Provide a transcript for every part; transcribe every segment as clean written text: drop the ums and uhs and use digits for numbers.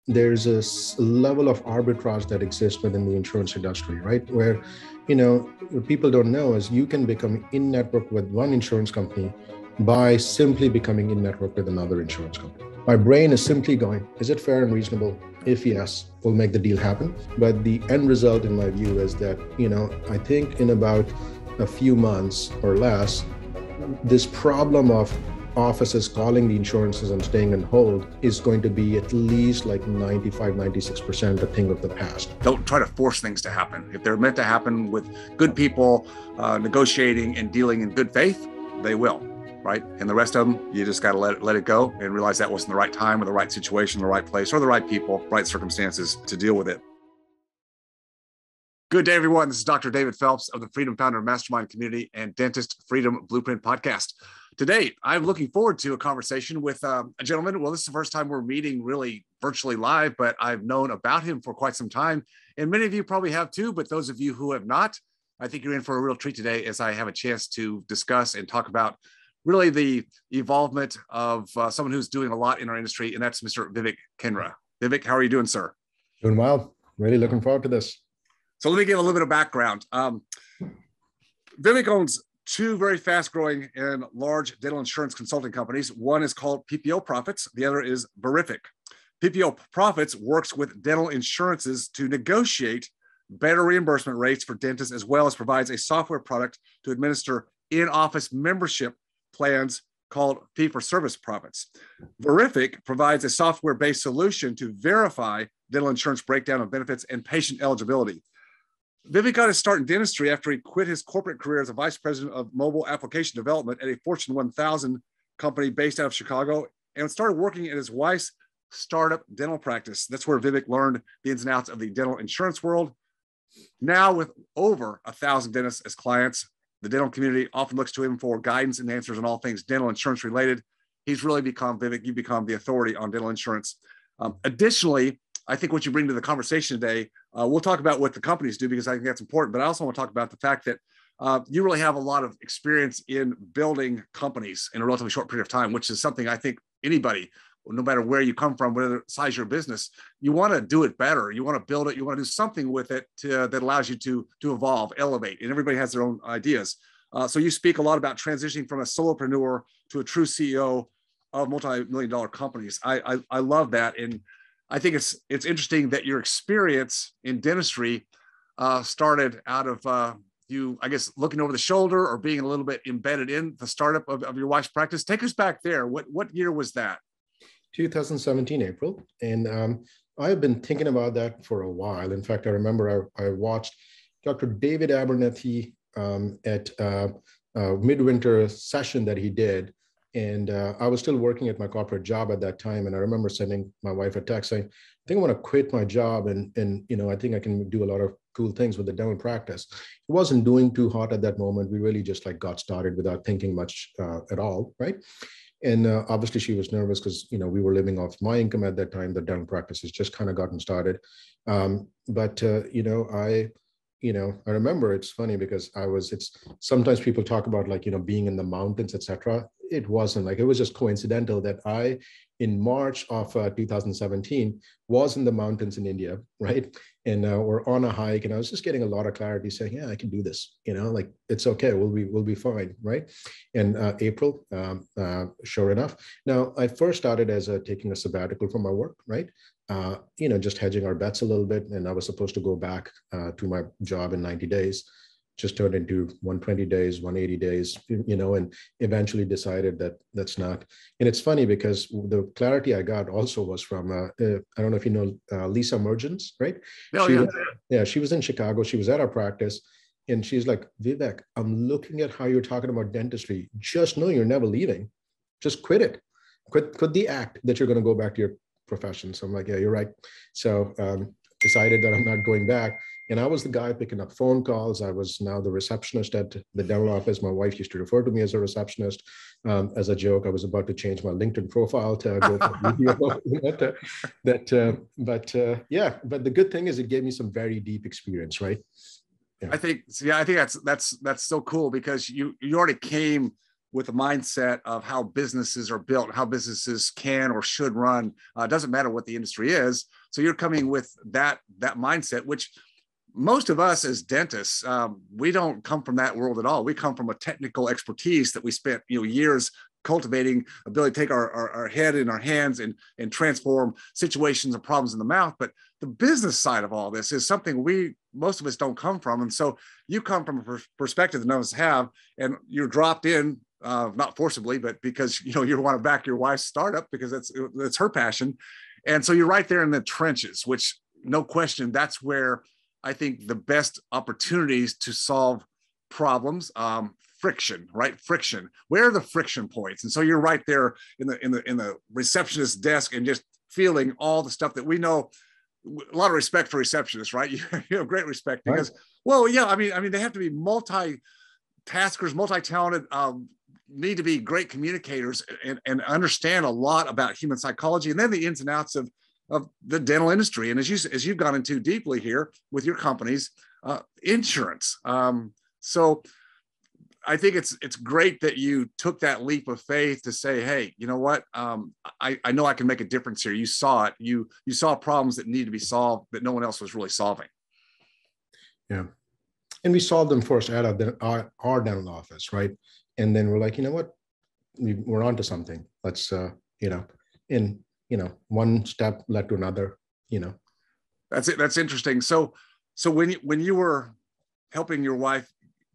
there's a level of arbitrage that exists within the insurance industry, right? Where, what people don't know is you can become in network with one insurance company by simply becoming in network with another insurance company. My brain is simply going, is it fair and reasonable? If yes, we'll make the deal happen. But the end result, in my view, is that, I think in about a few months or less, this problem of offices calling the insurances and staying on hold is going to be at least like 95, 96% a thing of the past. Don't try to force things to happen. If they're meant to happen with good people negotiating and dealing in good faith, they will, right? And the rest of them, you just got to let it go and realize that wasn't the right time or the right situation, the right place, or the right people, right circumstances to deal with it. Good day, everyone. This is Dr. David Phelps of the Freedom Founder Mastermind Community and Dentist Freedom Blueprint Podcast. Today, I'm looking forward to a conversation with a gentleman. Well, this is the first time we're meeting really virtually live, but I've known about him for quite some time. And many of you probably have too, but those of you who have not, I think you're in for a real treat today as I have a chance to discuss and talk about really the evolvement of someone who's doing a lot in our industry, and that's Mr. Vivek Kenra. Vivek, how are you doing, sir? Doing well. Really looking forward to this. So let me give a little bit of background. Vivek owns two very fast-growing and large dental insurance consulting companies. One is called PPO Profits. The other is Verific. PPO Profits works with dental insurances to negotiate better reimbursement rates for dentists, as well as provides a software product to administer in-office membership plans called fee-for-service profits. Verific provides a software-based solution to verify dental insurance breakdown of benefits and patient eligibility. Vivek got his start in dentistry after he quit his corporate career as a vice president of mobile application development at a Fortune 1000 company based out of Chicago, and started working at his wife's startup dental practice. That's where Vivek learned the ins and outs of the dental insurance world. Now, with over 1,000 dentists as clients, the dental community often looks to him for guidance and answers on all things dental insurance related. He's really become, Vivek, you've become the authority on dental insurance. Additionally, I think what you bring to the conversation today, we'll talk about what the companies do because I think that's important, but I also want to talk about the fact that you really have a lot of experience in building companies in a relatively short period of time, which is something I think anybody, no matter where you come from, whatever size your business, you want to do it better. You want to build it. You want to do something with it that allows you to evolve, elevate, and everybody has their own ideas. So you speak a lot about transitioning from a solopreneur to a true CEO of multi-million-dollar companies. I love that. And I think it's interesting that your experience in dentistry started out of you, I guess, looking over the shoulder or being a little bit embedded in the startup of your wife's practice. Take us back there. What year was that? 2017, April. And I've been thinking about that for a while. In fact, I remember I watched Dr. David Abernethy at a midwinter session that he did. And I was still working at my corporate job at that time. And I remember sending my wife a text saying, I think I want to quit my job. And I think I can do a lot of cool things with the dental practice. It wasn't doing too hot at that moment. We really just got started without thinking much at all, right? And obviously she was nervous because, we were living off my income at that time. The dental practice has just kind of gotten started. I remember it's funny because sometimes people talk about being in the mountains, etc. It wasn't it was just coincidental that I, in March of 2017, was in the mountains in India, right? And we're on a hike, and I was just getting a lot of clarity saying, yeah, I can do this, it's okay. We'll be fine, right? And April, sure enough. Now, I first started as taking a sabbatical from my work, right? Just hedging our bets a little bit. And I was supposed to go back to my job in 90 days, just turned into 120 days, 180 days, and eventually decided that that's not. And it's funny because the clarity I got also was from, I don't know if you know Lisa Mergens, right? Oh, yeah. She was in Chicago. She was at our practice. And she's like, Vivek, I'm looking at how you're talking about dentistry. Just know you're never leaving. Just quit it. Quit the act that you're going to go back to your profession. So I'm like, yeah, you're right. So decided that I'm not going back. And I was the guy picking up phone calls. I was now the receptionist at the dental office. My wife used to refer to me as a receptionist. As a joke, I was about to change my LinkedIn profile to go for video. But the good thing is it gave me some very deep experience, right? Yeah. I think that's so cool because you already came with a mindset of how businesses are built, how businesses can or should run. It doesn't matter what the industry is. So you're coming with that mindset, which most of us as dentists, we don't come from that world at all. We come from a technical expertise that we spent years cultivating, ability to take our head in our hands and transform situations and problems in the mouth. But the business side of all this is something most of us don't come from. And so you come from a perspective that none of us have, and you're dropped in, not forcibly, but because you want to back your wife's startup because that's her passion. And so you're right there in the trenches, which no question, that's where I think the best opportunities to solve problems, friction, right? Friction. Where are the friction points? And so you're right there in the receptionist desk and just feeling all the stuff that we know. A lot of respect for receptionists, right? You have great respect because, right. Well, yeah, I mean, they have to be multi-taskers, multi-talented, need to be great communicators and understand a lot about human psychology and then the ins and outs of the dental industry. And as you've gone into deeply here with your companies, insurance. So I think it's great that you took that leap of faith to say, hey, you know what? I know I can make a difference here. You saw it. You saw problems that need to be solved that no one else was really solving. Yeah. And we solved them first at our dental office, right? And then we're like, you know what? We're onto something. Let's, one step led to another, That's it. That's interesting. So when you were helping your wife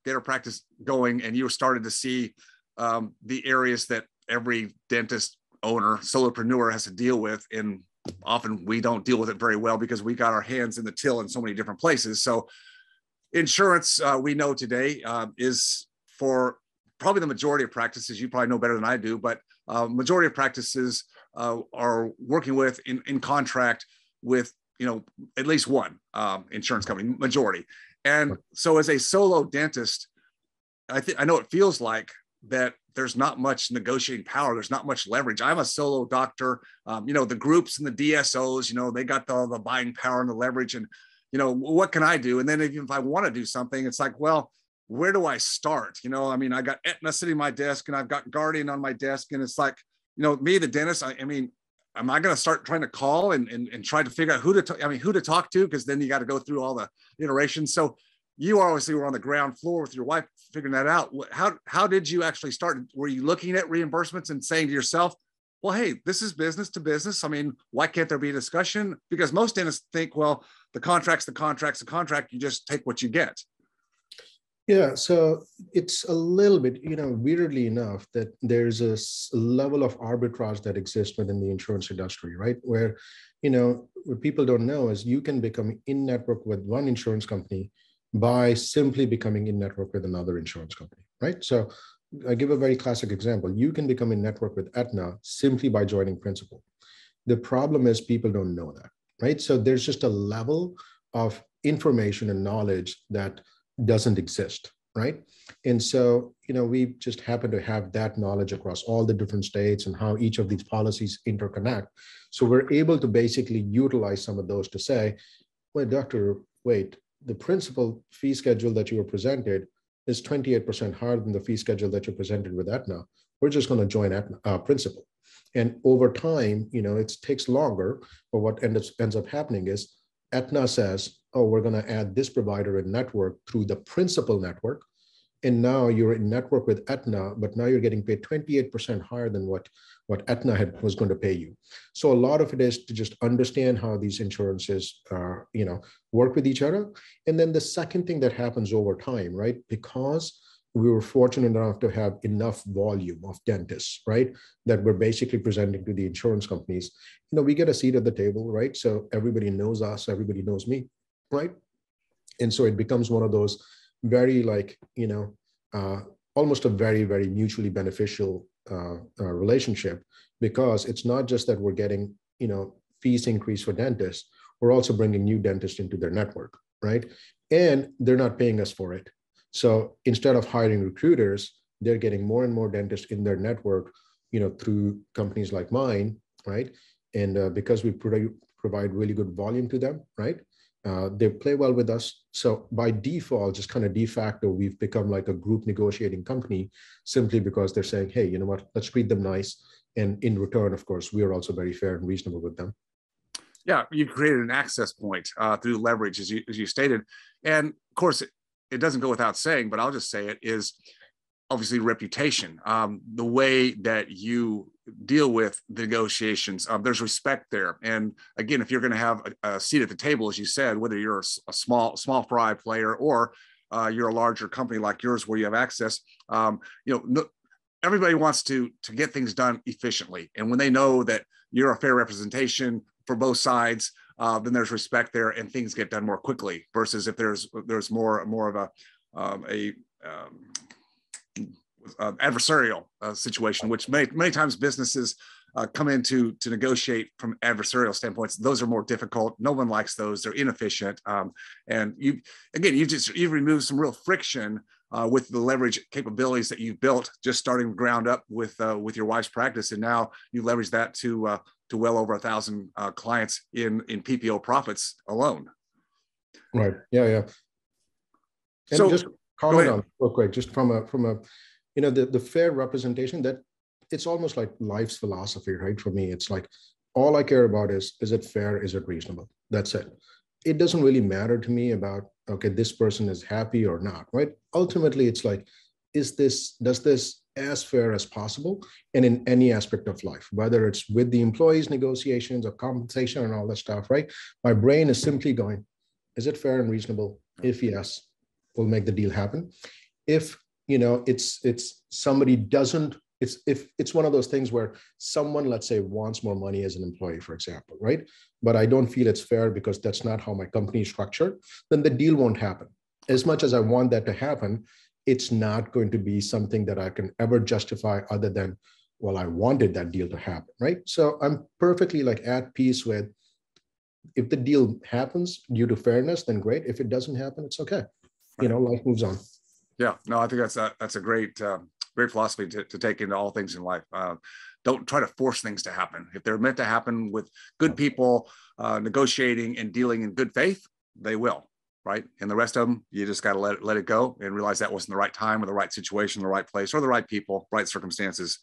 get her practice going and you started to see the areas that every dentist owner, solopreneur has to deal with, and often we don't deal with it very well because we got our hands in the till in so many different places. So insurance, we know today, is for probably the majority of practices. You probably know better than I do, but majority of practices are working with in contract with at least one insurance company, majority. And so as a solo dentist, I know it feels like that there's not much negotiating power. There's not much leverage. I'm a solo doctor. The groups and the DSOs, they got the buying power and the leverage. And, what can I do? And then even if I want to do something, it's like, well, where do I start? I got Aetna sitting at my desk and I've got Guardian on my desk. And it's like, me, the dentist, am I going to start trying to call and try to figure out who to talk to? Because then you got to go through all the iterations. So you obviously were on the ground floor with your wife figuring that out. How did you actually start? Were you looking at reimbursements and saying to yourself, well, hey, this is business to business. Why can't there be a discussion? Because most dentists think, well, the contract, you just take what you get. Yeah, so it's a little bit, weirdly enough, that there's a level of arbitrage that exists within the insurance industry, right? Where, what people don't know is you can become in network with one insurance company by simply becoming in network with another insurance company, right? So I give a very classic example. You can become in network with Aetna simply by joining Principal. The problem is people don't know that, right? So there's just a level of information and knowledge that doesn't exist, right? And so, we just happen to have that knowledge across all the different states and how each of these policies interconnect. So we're able to basically utilize some of those to say, wait, doctor, the Principal fee schedule that you were presented is 28% higher than the fee schedule that you presented with Aetna. We're just going to join Principal. And over time, it takes longer, but what ends up happening is Aetna says, oh, we're going to add this provider in network through the Principal network. And now you're in network with Aetna, but now you're getting paid 28% higher than what Aetna was going to pay you. So a lot of it is to just understand how these insurances, work with each other. And then the second thing that happens over time, right? Because we were fortunate enough to have enough volume of dentists, right? That we're basically presenting to the insurance companies. We get a seat at the table, right? So everybody knows us, everybody knows me, right? And so it becomes one of those very almost a very, very mutually beneficial relationship, because it's not just that we're getting, fees increase for dentists, we're also bringing new dentists into their network, right? And they're not paying us for it. So instead of hiring recruiters, they're getting more and more dentists in their network, through companies like mine, right? And because we provide really good volume to them, right? They play well with us. So by default, just kind of de facto, we've become like a group negotiating company simply because they're saying, hey, you know what, let's treat them nice. And in return, of course, we are also very fair and reasonable with them. Yeah, you created an access point through leverage, as you stated. And of course, it doesn't go without saying, but I'll just say it, is obviously reputation. The way that you deal with the negotiations, there's respect there. And again, if you're going to have a seat at the table, as you said, whether you're a small fry player or you're a larger company like yours where you have access, everybody wants to get things done efficiently. And when they know that you're a fair representation for both sides, then there's respect there, and things get done more quickly. Versus if there's more of a adversarial situation, which many times businesses come in to negotiate from adversarial standpoints. Those are more difficult. No one likes those. They're inefficient. And you've removed some real friction with the leverage capabilities that you've built, just starting ground up with your wife's practice, and now you leverage that to well over 1,000 clients in PPO profits alone. Right. Yeah. And so, just comment on real quick, just from a the fair representation, that it's almost like life's philosophy, right? For me, it's like all I care about is it fair? Is it reasonable? That's it. It doesn't really matter to me about, okay, this person is happy or not, right? Ultimately, it's like, does this as fair as possible? And in any aspect of life, whether it's with the employees negotiations or compensation and all that stuff, right? My brain is simply going, is it fair and reasonable? If yes, we'll make the deal happen. If it's somebody doesn't, if it's one of those things where someone, let's say, wants more money as an employee, for example, right? But I don't feel it's fair because that's not how my company is structured, then the deal won't happen. As much as I want that to happen, it's not going to be something that I can ever justify other than, well, I wanted that deal to happen, right? So I'm perfectly at peace with, if the deal happens due to fairness, then great. If it doesn't happen, it's okay. Life moves on. Yeah, no, I think that's a great philosophy to take into all things in life. Don't try to force things to happen. If they're meant to happen with good people negotiating and dealing in good faith, they will, right? And the rest of them, you just got to let it go and realize that wasn't the right time or the right situation, the right place, or the right people, right circumstances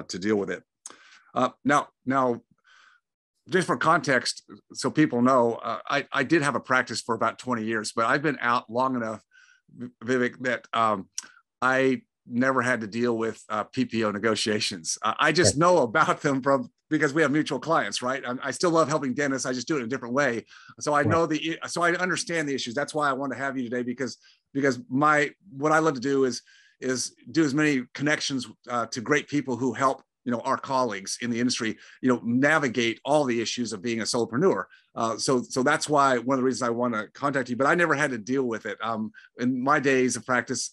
to deal with it. Now, just for context, so people know, I did have a practice for about 20 years, but I've been out long enough, Vivek, that I never had to deal with PPO negotiations. I just know about them because we have mutual clients, right? I still love helping dentists. I just do it in a different way. So I know so I understand the issues. That's why I want to have you today, because what I love to do is do as many connections to great people who help our colleagues in the industry, navigate all the issues of being a solopreneur. So that's why one of the reasons I want to contact you, but I never had to deal with it. In my days of practice,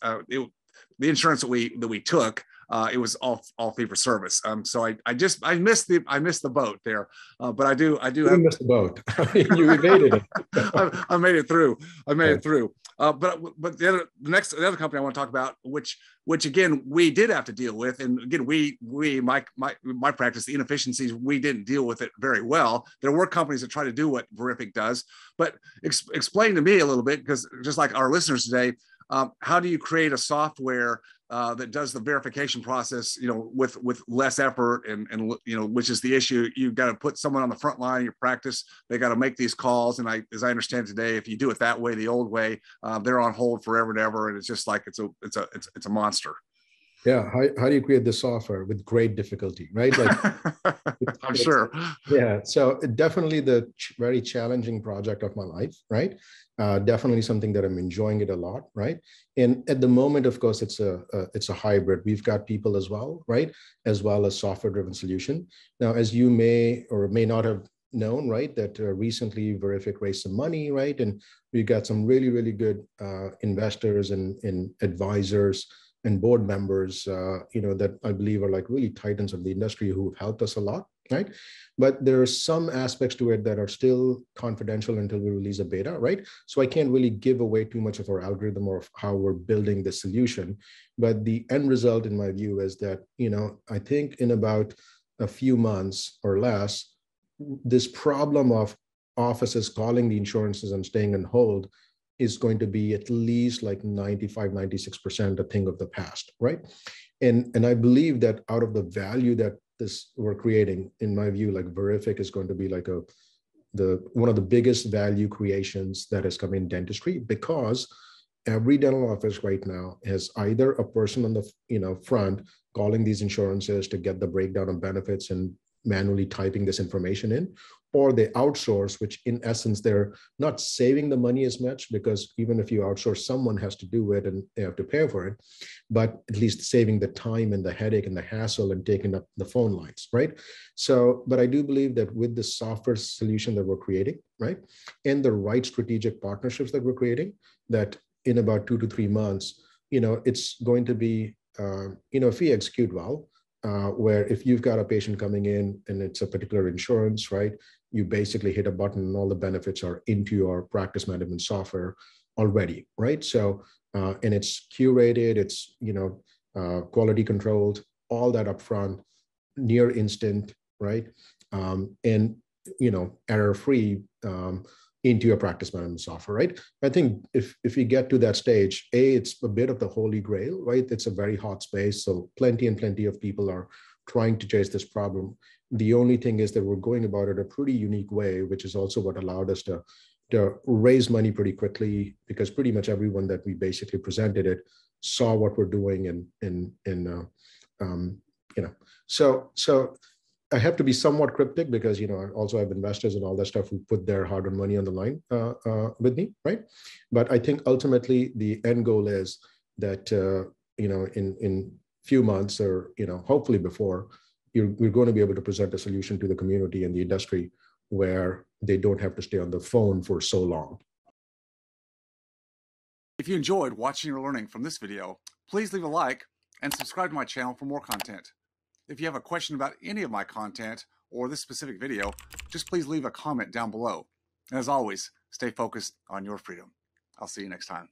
the insurance that we took, it was all fee for service. So I missed the boat there, but I do you missed the boat. You evaded it. I made it through. It through. But the other company I want to talk about, which again we did have to deal with, and again my practice, the inefficiencies, we didn't deal with it very well. There were companies that try to do what Verific does, but explain to me a little bit, because just like our listeners today, how do you create a software that does the verification process, with less effort, and which is the issue. You've got to put someone on the front line of your practice. They got to make these calls, and as I understand today, if you do it that way, the old way, they're on hold forever and ever, and it's just like it's a monster. Yeah, how do you create this software with great difficulty, right? I'm sure. Yeah, so definitely the very challenging project of my life, right? Definitely something that I'm enjoying it a lot, right? And at the moment, of course, it's a hybrid. We've got people as well, right? As well as software-driven solution. Now, as you may or may not have known, right, that recently Verific raised some money, right? And we got some really, really good investors and advisors and board members, that I believe are really titans of the industry who have helped us a lot, right? But there are some aspects to it that are still confidential until we release a beta, right? So I can't really give away too much of our algorithm or of how we're building the solution. But the end result, in my view, is that, I think in about a few months or less, this problem of offices calling the insurances and staying on hold is going to be at least like 95, 96% a thing of the past, right? And I believe that out of the value that this we're creating, in my view, like Verific is going to be like one of the biggest value creations that has come in dentistry, because every dental office right now has either a person on the front calling these insurances to get the breakdown of benefits and manually typing this information in, or they outsource, which in essence they're not saving the money as much, because even if you outsource, someone has to do it and they have to pay for it, but at least saving the time and the headache and the hassle and taking up the phone lines, right? So, but I do believe that with the software solution that we're creating, right, and the right strategic partnerships that we're creating, that in about 2 to 3 months, it's going to be, if we execute well, where if you've got a patient coming in and it's a particular insurance, right, you basically hit a button and all the benefits are into your practice management software already, right? So, and it's curated, it's, quality controlled, all that upfront, near instant, right? And, error-free, into your practice management software, right? I think if we get to that stage, it's a bit of the holy grail, right? It's a very hot space, so plenty and plenty of people are trying to chase this problem. The only thing is that we're going about it a pretty unique way, which is also what allowed us to raise money pretty quickly, because pretty much everyone that we basically presented it saw what we're doing, and so I have to be somewhat cryptic because, I also have investors and all that stuff who put their hard-earned money on the line with me, right? But I think ultimately the end goal is that, in few months or, hopefully before, we're going to be able to present a solution to the community and the industry where they don't have to stay on the phone for so long. If you enjoyed watching or learning from this video, please leave a like and subscribe to my channel for more content. If you have a question about any of my content or this specific video, just please leave a comment down below. And as always, stay focused on your freedom. I'll see you next time.